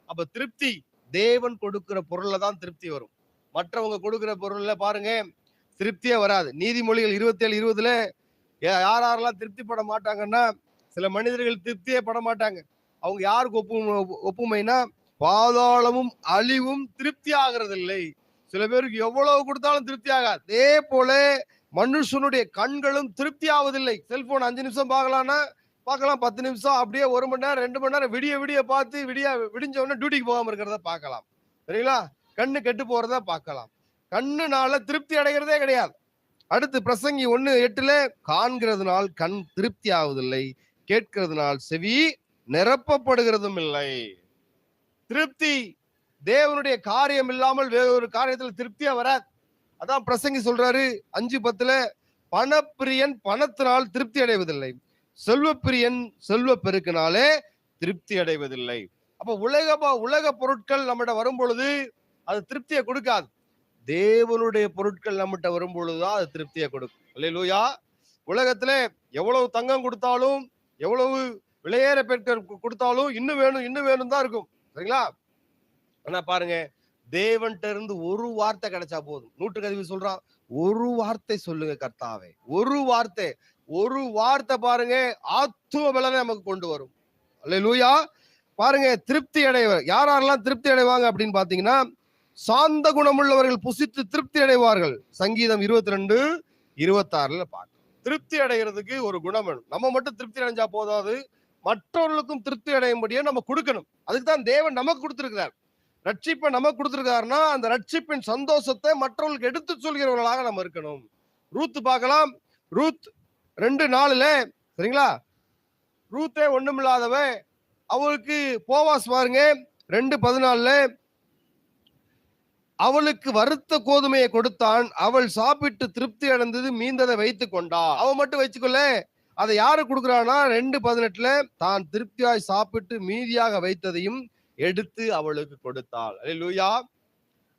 அப்ப திருப்தி தேவன் கொடுக்கிற பொருள்ல தான் திருப்தி வரும். மற்றவங்க கொடுக்கிற பொருள்ல பாருங்க திருப்தியே வராது. நீதிமொழிகள் 27:20 யாரெல்லாம் திருப்திப்பட மாட்டாங்கன்னா, சில மனிதர்கள் திருப்தியே பட மாட்டாங்க. அவங்க யாருக்கு ஒப்புமைனா, பாதாளமும் அழிவும் திருப்தி ஆகிறதில்லை. சில பேருக்கு எவ்வளவு கொடுத்தாலும் திருப்தி ஆகாது. அதே போல மனுஷனுடைய கண்களும் திருப்தி ஆவதில்லை. செல்போன் 5 நிமிஷம் பார்க்கலாம் 10 நிமிஷம், அப்படியே 1 மணி நேரம் 2 மணி நேரம் விடிய விடிய பார்த்து விடிஞ்ச உடனே டியூட்டிக்கு போகாம இருக்கிறத பார்க்கலாம். சரிங்களா? கண்ணு கெட்டு போறத பார்க்கலாம். கண்ணுனால திருப்தி அடைகிறதே கிடையாது. அடுத்து பிரசங்கி 1:8 காண்கிறதுனால் கண் திருப்தி ஆவதில்லை, கேட்கிறதுனால் செவி நிரப்பப்படுகிறதும் இல்லை. திருப்தி தேவனுடைய காரியம் இல்லாமல் வேறொரு காரியத்துல திருப்தியா வராது. அதான் பிரசங்கி சொல்றாரு 5:10 பணப்பிரியன் பணத்தினால் திருப்தி அடைவதில்லை, செல்வப்பிரியன் செல்வ பெருக்கினாலே திருப்தி அடைவதில்லை. அப்ப உலக பொருட்கள் நம்மகிட்ட வரும் பொழுது அது திருப்தியை கொடுக்காது. தேவனுடைய பொருட்கள் நம்மகிட்ட வரும் பொழுதுதான் அது திருப்தியை கொடுக்கும். அல்லேலூயா. உலகத்துல எவ்வளவு தங்கம் கொடுத்தாலும், எவ்வளவு விலையேற பெற்ற கொடுத்தாலும் இன்னும் வேணும் தான் இருக்கும். சரிங்களா? ஆனா பாருங்க, தேவன்கிட்ட இருந்து ஒரு வார்த்தை கிடைச்சா போதும். நூற்றுக்கு சொல்றான், ஒரு வார்த்தை சொல்லுங்க கர்த்தாவே, ஒரு வார்த்தை பாருங்க, ஆத்தும பலனை நமக்கு கொண்டு வரும். அல்லேலூயா. பாருங்க, திருப்தி அடைவர் யாரெல்லாம் திருப்தி அடைவாங்க அப்படின்னு பாத்தீங்கன்னா, சாந்த குணமுள்ளவர்கள் புசித்து திருப்தி அடைவார்கள். சங்கீதம் 22:26 பார்க்க. திருப்தி அடைகிறதுக்கு ஒரு குணம் வேணும். நம்ம மட்டும் திருப்தி அடைஞ்சா போதாது, மற்றவர்களுக்கும் திருப்தி அடையும்படியே நம்ம கொடுக்கணும். அதுக்கு தான் தேவன் நமக்கு கொடுத்திருக்கிறார். ரட்சிப்பை நமக்கு கொடுத்திருக்காருன்னா, அந்த ரட்சிப்பின் சந்தோஷத்தை மற்றவர்களுக்கு எடுத்து சொல்கிறவர்களாக நம்ம இருக்கணும். ரூத் பார்க்கலாம். ரூத் 2:4 சரிங்களா? ரூத்தே ஒண்ணுமில்லாதவ, அவளுக்கு போவாஸ் பாருங்க 2:14 அவளுக்கு வறுத்த கோதுமையை கொடுத்தான், அவள் சாப்பிட்டு திருப்தி அடைந்தது, மீந்ததை வைத்துக் கொண்டா. அவன் மட்டும் வச்சுக்கொள்ள, அதை யாரு கொடுக்குறானா 2:18 தான் திருப்தியாய் சாப்பிட்டு மீதியாக வைத்ததையும் எடுத்து அவளுக்கு கொடுத்தாள். அல்லேலூயா.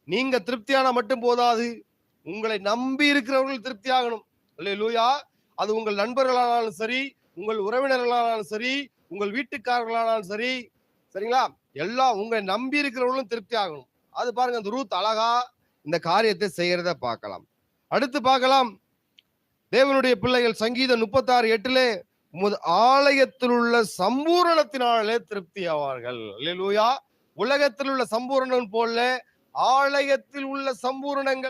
நீங்க திருப்தியான மட்டும் போதாது, உங்களை நம்பி இருக்கிறவர்கள் திருப்தி ஆகணும். அல்லேலூயா. அது உங்கள் நண்பர்களானாலும் சரி, உங்கள் உறவினர்களானாலும் சரி, உங்கள் வீட்டுக்காரர்களானாலும் சரி, சரிங்களா? எல்லாம் உங்களை நம்பி இருக்கிறவர்களும் திருப்தி ஆகணும். அது பாருங்க, அந்த ரூத் அழகா இந்த காரியத்தை செய்யறத பார்க்கலாம். அடுத்து பார்க்கலாம், தேவனுடைய பிள்ளைகள் சங்கீதம் 36:8 ஆலயத்தில் உள்ள சம்பூரணத்தினாலே திருப்தி ஆவார்கள். அல்லேலூயா. உலகத்தில் உள்ள சம்பூரணம் போல ஆலயத்தில் உள்ள சம்பூரணங்கள்